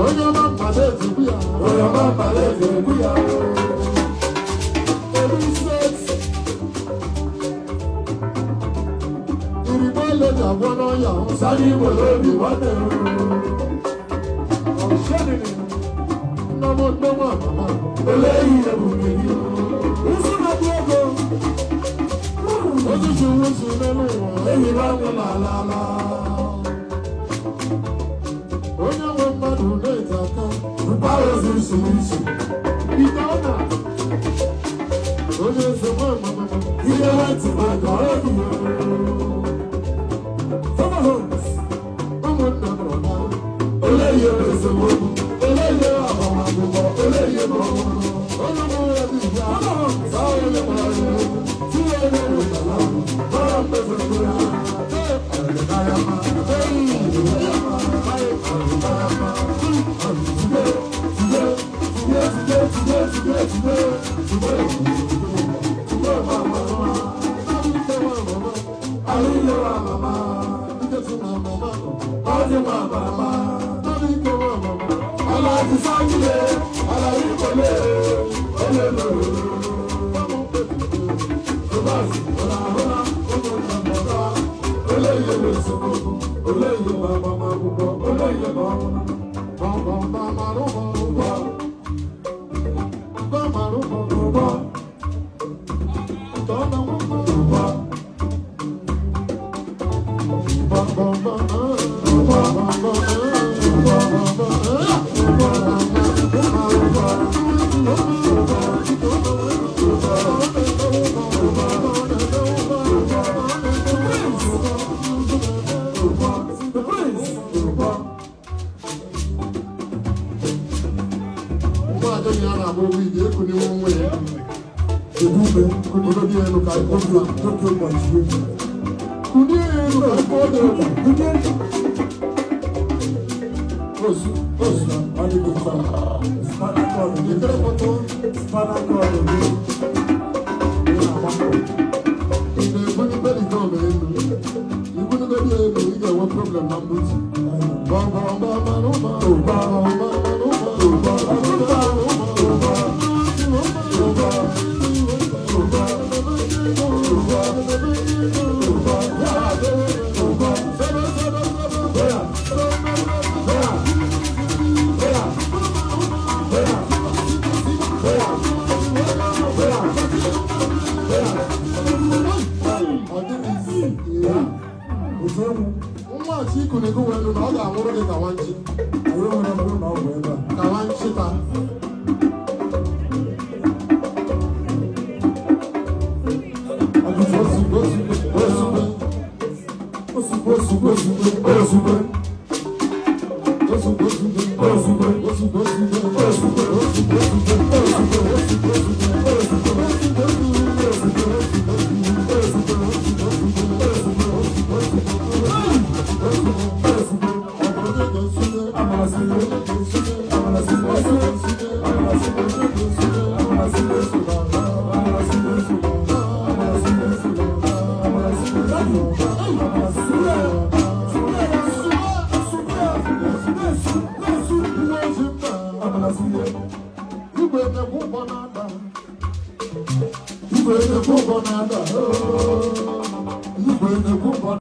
onye ọma mmadụ ezigbo ya onye ọma mmadụ ezigbo ya irigbo leji agwọ n'ọnya sáré nwere obi nwanne nnọmọ nnọmọ amama oleghị ebube gị isi na-adị ego ojiji wuzu n'elu ụwa ehiri anwụ n'ala ala onye nwe mmadụ na-ete aka rụbara ozi usoro isi ite ọ na onye eze nwe mama ihe nwetị maka ọrụ ụmụnna mụrụ na oleghị esemokwu oleghị agbamakwụkwọ oleghị n'ọnwụ onye mụrụ ya dị ya saa onye mara ya tinye onye rụtara mara mmefe ya